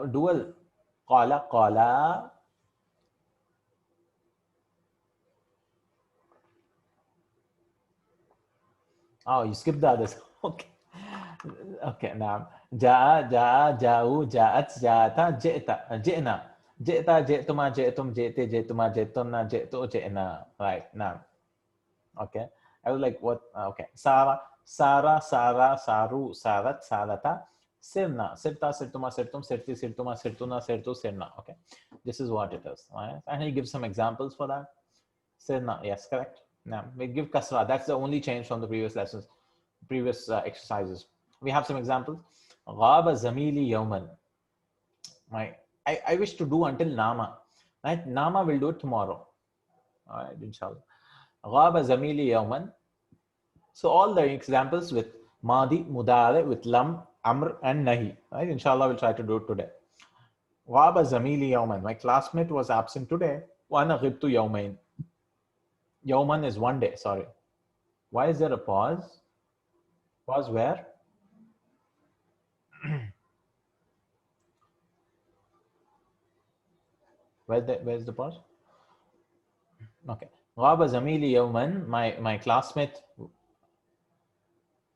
Dual. Qala, Qala. Oh, you skipped the others. Okay. Okay, now. Ja'a, Ja'a, Ja'u, Ja'at, Ja'ata, Jeta, Jena. Jeta, Jetuma, Jetum, Jete, Jetuma, Jetuna, Jetu, Jena. Right, now. Okay. I was like, what? Okay. Sara, Sara, Sara, Saru, Sarat, Sarata, Sirna, Sirta, Sirtuma, Sirtum, Sirti, Sirtuma, Sirtuna, Sirtu, Sirna. Okay. This is what it is. Right? And he gives some examples for that. Sirna, yes, correct. Now we give kasra. That's the only change from the previous lessons, previous exercises. We have some examples. Ghaba zamili yawman. I wish to do until nama. Right? Nama will do it tomorrow. All right, inshallah. Ghaba zamili yawman. So all the examples with Madi, Mudare, with Lam, Amr, and Nahi. Right? Inshallah, we'll try to do it today. Waba Zamili Yawman. My classmate was absent today. Wana ghibtu Yawmain. Yawman is one day, sorry. Why is there a pause? Pause where? Where's the pause? Okay. Waba Zamili Yawman. My classmate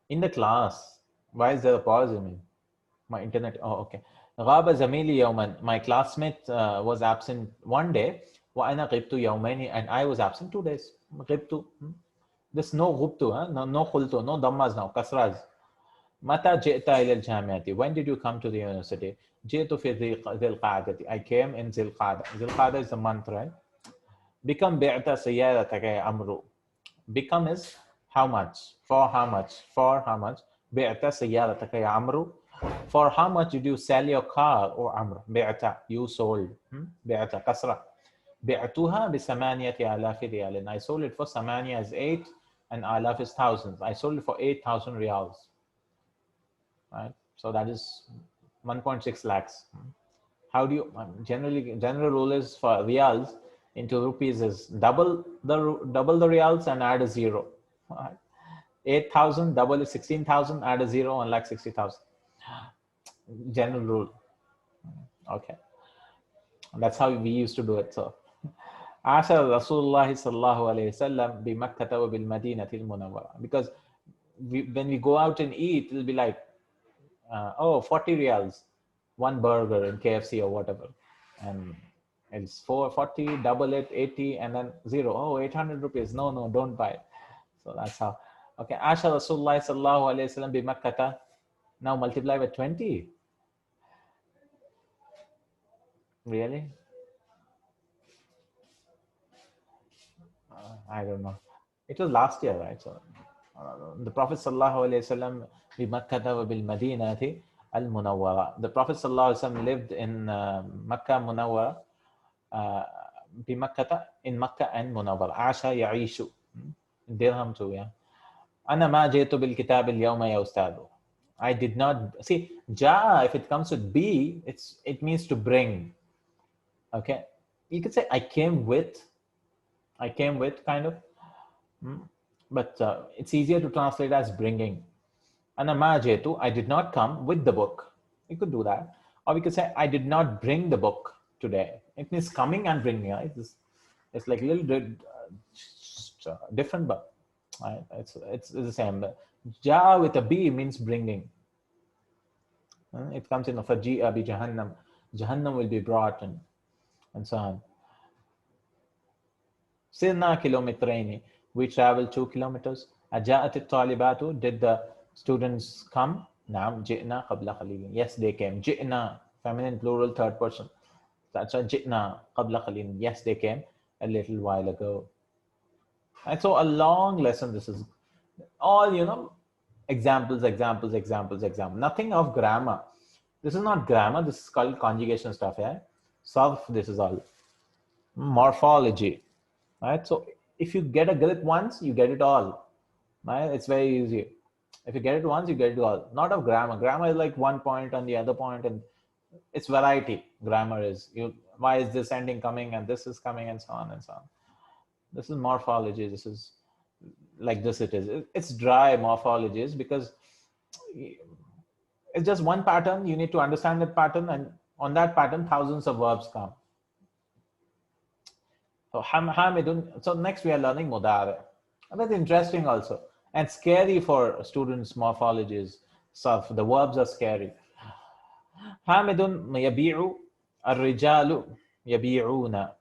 in the class. Why is there a pause? I mean, my internet. Oh, okay. Ghaba Zamili Yawman. My classmate was absent one day. Wa ana ghibtu yawmaini, and I was absent 2 days. Ghibtu. This no ghubtu, huh? No khultu, no dammas now. Kasraz. Mata ji'ta ila al-jamiati. When did you come to the university? Ji'tu fi dhil qa'adati. I came in Zil Qa'da. Zil Qa'da is the month, right? Become bi'ta sayyarataka ya amru. Become is how much? For how much? For how much? Bi'ta sayyarataka ya amru. For how much did you sell your car, or Amr? Bi'ta, you sold. Bi'ta, kasra. Bi'tuha bi samaniyati alafi riyal. I sold it for samaniya is 8 and alaf is thousands. I sold it for 8,000 riyals. Right? So that is 1.6 lakhs. How do you, general rule is for riyals into rupees is double the riyals and add a zero. Right? 8,000 double is 16,000, add a zero, 1,60,000. General rule. Okay. That's how we used to do it. So, Asha Rasulullah sallallahu alayhi wasallam bi Makkah wa bil Madinati al Munawwara. Because when we go out and eat, it'll be like, 40 riyals, one burger in KFC or whatever. And it's 440, double it, 80, and then zero. Oh, 800 rupees. No, don't buy it. So that's how. Okay. Asha Rasulullah sallallahu alayhi wasallam bi Makkah. Now multiply by 20. Really? I don't know. It was last year, right? So the Prophet sallallahu alaihi wasallam bi Makkah wa bil Madinati al Munawwara. The Prophet sallallahu alaihi wasallam lived in Makkah Munawwara, bi Makkah, in Makkah and Munawwara. Asha ya'ishu. Dirham too, yeah. Ana ma jitu bil kitab al yawma ya ustadu. I did not see ja. If it comes with b, it means to bring. Okay, you could say I came with kind of, but it's easier to translate as bringing. Ana ma jitu, I did not come with the book. You could do that, or we could say I did not bring the book today. It means coming and bringing. Right? It's like a little bit different, but right? It's the same. Ja with a b means bringing. It comes in faji'a bi jahannam. Jahannam will be brought and so on. Sirna kilometraini. We traveled 2 kilometers. Aja'at at-talibatu. Did the students come? Naam ji'na qabla qalilin. Yes, they came. Ji'na, feminine plural, third person. That's why ji'na qabla qalilin. Yes, they came a little while ago. And so a long lesson. This is all, examples. Nothing of grammar. This is not grammar. This is called conjugation stuff. Yeah. Sarf. This is all morphology. Right. So if you get a grip once, you get it all. Right. It's very easy. If you get it once, you get it all. Not of grammar. Grammar is like one point and the other point, and it's variety. Grammar is why is this ending coming and this is coming and so on and so on. This is morphology. This is like this. It is. It's dry morphologies because it's just one pattern. You need to understand that pattern, and on that pattern, thousands of verbs come. So Hamidun. So next we are learning Mudare. That's interesting also, and scary for students. Morphologies. So the verbs are scary. Hamidun yabi'u, ar-rijalu yabi'una.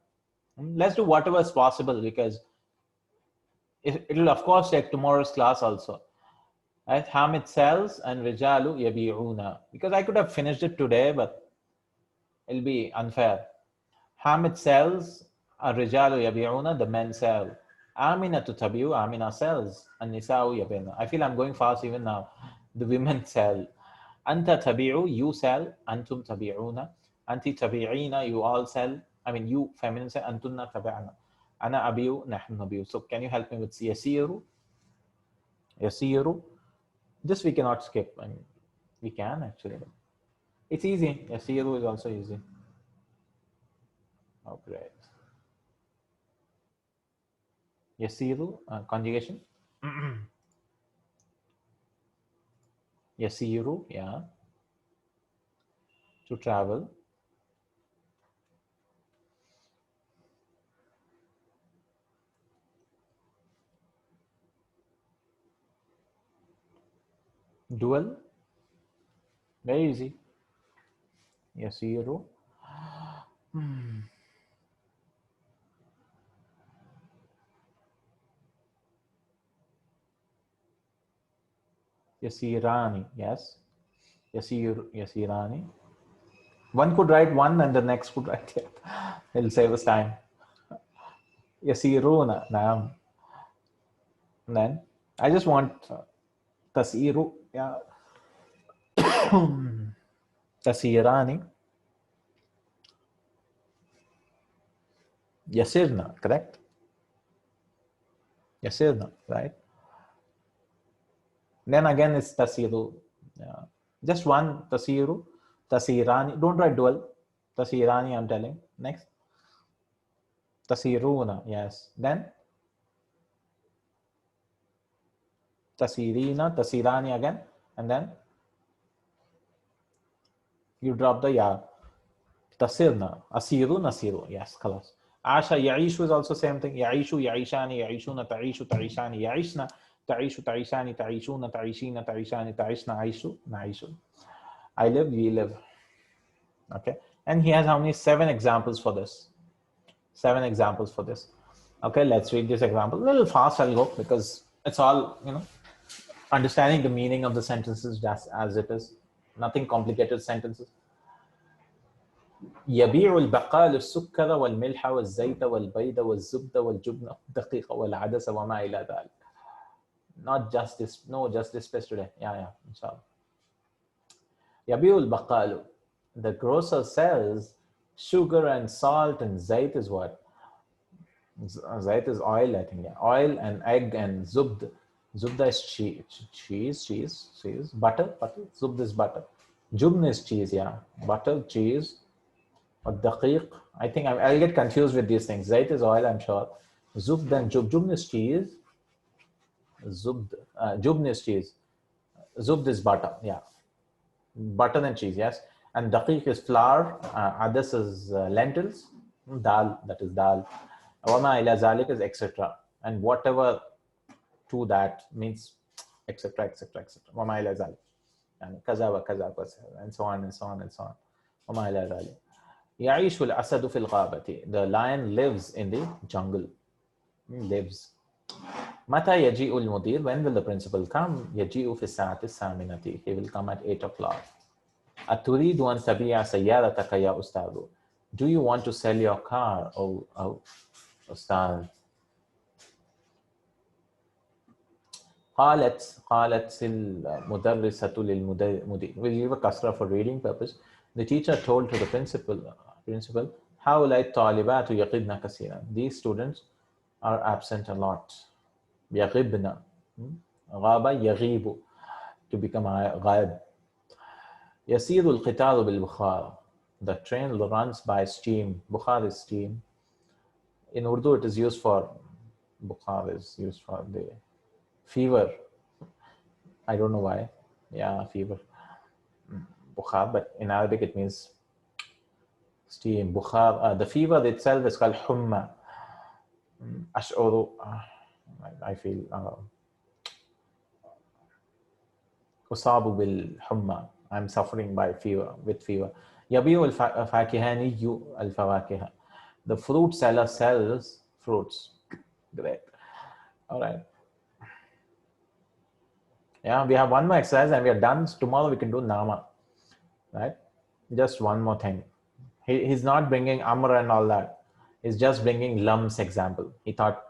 Let's do whatever is possible because It'll of course take tomorrow's class also. Right? Hamid sells and Rijalu yabi'una. Because I could have finished it today, but it'll be unfair. Hamid sells, Rijalu yabi'una, the men sell. Amina tutabi'u, Amina sells, and Nisa'u yabi'una. I feel I'm going fast even now. The women sell. Anta tabi'u, you sell. Antum tabi'una. Anti tabi'ina, you all sell. I mean, you feminine say, Antunna tabi'ana. Ana abi'u, nahnu nabi'u. So can you help me with yasiru? Yasiru. This we cannot skip. I mean, we can actually. It's easy. Yasiru is also easy. Oh, great. Yasiru, conjugation. Yasiru, yeah. To travel. Dual. Very easy. Yasiru. Yasirani, yes. Yasirani. One could write one and the next could write it. It'll save us time. Yasiruna, naam. And then I just want tasiru, yeah. Tasirani. Yasirna, correct? Yasirna, right? Then again it's tasiru. Yeah. Just one tasiru, tasirani. Don't write dual. Tasirani, I'm telling. Next. Tasiruna, yes. Then tasirina, tasirani again. And then you drop the ya. Tasirna. Asiru, nasiru. Yes, khalas. Asha, Yaishu is also same thing. Yaishu, Yaishani, Yaishuna, Taishu, Taishani, Yaishna, Taishu, Taishani, Taishuna, Taishina, Taishani, Taishna, Aishu, Naishu. I live, we live. Okay. And he has how many? 7 examples for this. 7 examples for this. Okay, let's read this example. A little fast I'll go because it's all, understanding the meaning of the sentences just as it is. Nothing complicated sentences. يبيع البقال السكر والملح والزيت والبيض والزبد والجبن والدقيق والعدس وما إلى ذلك. Not just this, no, just this place today. Yeah, inshallah. يبيع البقال, the grocer sells sugar and salt, and zayt is what? Zayt is oil, I think. Yeah. Oil and egg and zubd. Zubda is cheese. Butter. Zubd is butter. Jubn is cheese, yeah. Butter, cheese. Or daqiq. I think I'll get confused with these things. Zayt is oil, I'm sure. Zubd and jubn is cheese. Jubn is cheese. Zubd is butter, yeah. Butter and cheese, yes. And daqiq is flour. Adas is lentils. Dal, that is dal. Wama ila zalik is etc. And whatever to that means etc. Wama ila zalik. And kaza wa kaza, and so on and so on and so on. Wama ila zalik. يعيش الأسد في الغابة. The lion lives in the jungle. Lives. متى يجيء المدير? When will the principal come? يجيء في الساعة الثامنة. He will come at 8 o'clock. أتريد أن تبيع سيارتك يا أستاذ? Do you want to sell your car, oh أستاذ? قالت المدرسة للمدير. We'll give a kasra for reading purpose. The teacher told to the principal, هؤلاء الطالبات يغبن كثيرا. These students are absent a lot. يغبن. غاب يغيب. To become غائب. يسير القطار بالبخار. The train runs by steam. Bukhar is steam. In Urdu, it is used for, Bukhar is used for the fever. I don't know why. Yeah, fever. Bukhar, but in Arabic it means steam. Bukhar. The fever itself is called humma. Ash'uru. I feel usabu bil humma. I'm suffering by fever, with fever. Yabiu al-fakihaniyu al-fawakiha. The fruit seller sells fruits. Great. All right. Yeah, we have one more exercise and we are done. Tomorrow we can do nama, right? Just one more thing. He's not bringing amr and all that. He's just bringing lum's example. He thought,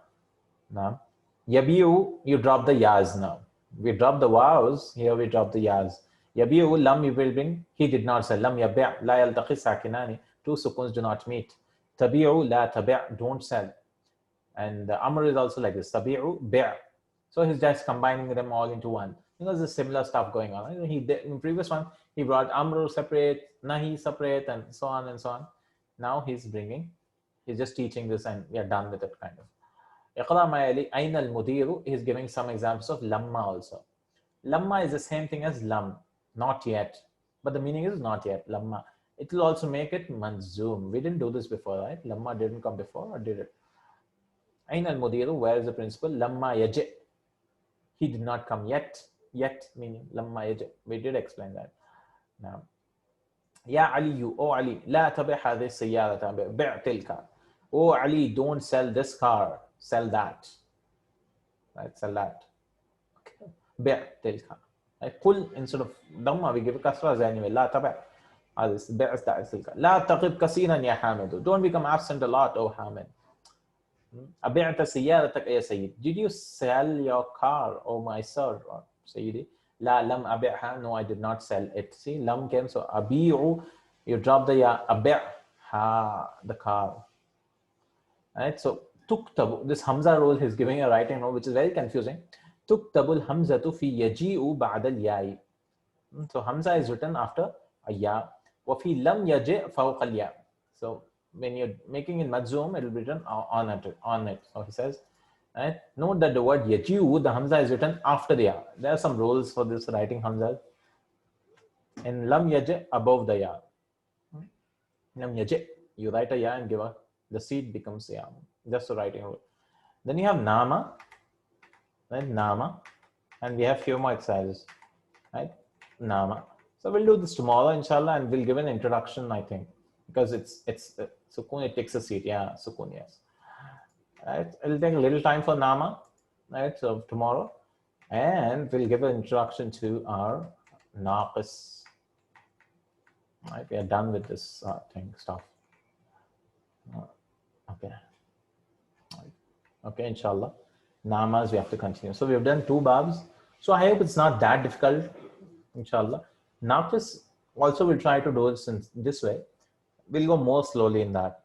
now, yabiu, you drop the yas now. We drop the wows, here we drop the yas. Yabiu, lam, you will bring, he did not say. Lam yabi' la yaltaqi sakinani. Two sukuns do not meet. Tabi'u, la tabi', don't sell. And the amr is also like this. Tabi'u, bi'. So he's just combining them all into one. Because there's similar stuff going on. He did, in the previous one, he brought amr separate, nahi separate, and so on and so on. Now he's just teaching this and we are done with it kind of. Iqra ma yali aina al-mudiru, he's giving some examples of lamma also. Lamma is the same thing as lam, not yet. But the meaning is not yet, lamma. It will also make it manzoom. We didn't do this before, right? Lamma didn't come before, or did it? Aina al-mudiru, where is the principle? Lamma yaji. He did not come yet. Yet meaning lamma yaji. We did explain that. Now, Ya Ali, oh Ali, la tabi' hadhihi sayyarata, bi' tilka. Oh Ali, don't sell this car, sell that. Right, sell that. Okay. Bi' tilka. Right, qul, instead of dhamma, we give a kasra anyway. La tabi'. This bi' tilka. La taqib kasiran ya Hamidu. Don't become absent a lot, oh Hamid. Abi'ta sayyaratak ya Sayyid. Did you sell your car, oh my sir, or Sayyidi? La lam abi'ha. No, I did not sell it. See, lam came, so abi'u, you drop the ya, abi'ha, the car. Right, so tuktabu, this hamza rule he's giving a writing rule which is very confusing. Tuktabul hamzatu fi yaji'u ba'da al-ya'i. So hamza is written after a ya. Wa fi lam yaji' fawqa al-ya. So when you're making in madzum, it will be written on it. So he says, right, note that the word yaji'u, the hamza is written after the ya. There are some rules for this writing hamza. In lam yaji', above the ya. Lam yaji', you write a ya and give a, the seed becomes ya. Just a writing rule. Then you have nama, right? Nama, and we have few more exercises, right? Nama. So we'll do this tomorrow, inshallah, and we'll give an introduction, I think, because it's sukun, it takes a seat. Yeah, sukun, yes. Right? It'll take a little time for nama, right? So tomorrow, and we'll give an introduction to our naqis. Right? We are done with this stuff. Okay. Okay, inshallah. Namas we have to continue. So we have done 2 babs. So I hope it's not that difficult, inshallah. Naqis also we'll try to do it in this way. We'll go more slowly in that.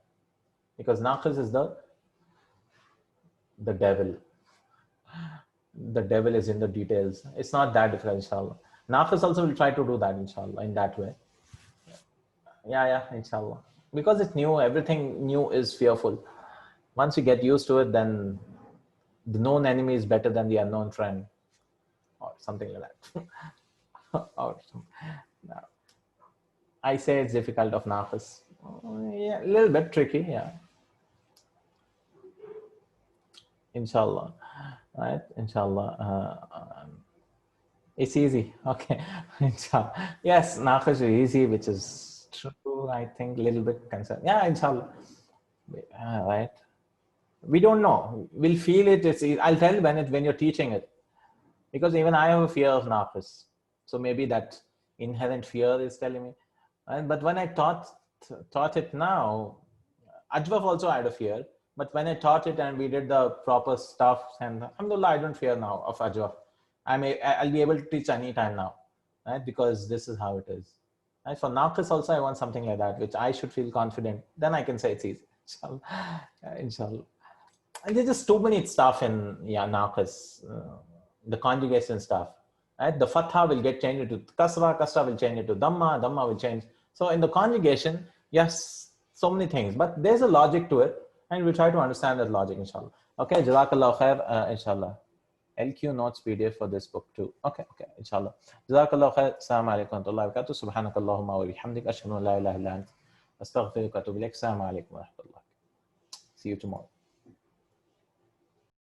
Because naqis is the devil. The devil is in the details. It's not that difficult, inshallah. Naqis also will try to do that, inshallah, in that way. Yeah, inshallah. Because it's new, everything new is fearful. Once you get used to it, then the known enemy is better than the unknown friend, or something like that. No. I say it's difficult of naqis. Yeah, a little bit tricky, yeah. Inshallah, right? Inshallah. It's easy, okay. Inshallah. Yes, naqis is easy, which is true, I think, a little bit concerned. Yeah, inshallah. Right. We don't know. We'll feel it. I'll tell when you're teaching it, because even I have a fear of naqis. So maybe that inherent fear is telling me. But when I taught it now, Ajwaf also had a fear. But when I taught it and we did the proper stuff, and alhamdulillah, I don't fear now of Ajwaf. I'll be able to teach any time now, right? Because this is how it is. Right? For naqis also, I want something like that, which I should feel confident. Then I can say it's easy. Inshallah. And there's just too many stuff in naqis, the conjugation stuff. Right? The fatha will get changed to kasra, kasra will change it to dhamma, dhamma will change. So in the conjugation, yes, so many things, but there's a logic to it, and we try to understand that logic, inshallah. Okay, Jazakallahu Khair, inshallah. LQ notes PDF for this book too. Okay, inshallah. Jazakallahu Khair. Assalamu alaikum wa rahmatullahi wa barakatuh. Subhanakallahumma wa bihamdik. Ashhadu an la ilaha illa anta. Astaghfiruka wa atubu ilaik. Assalamu alaikum wa rahmatullah. See you tomorrow.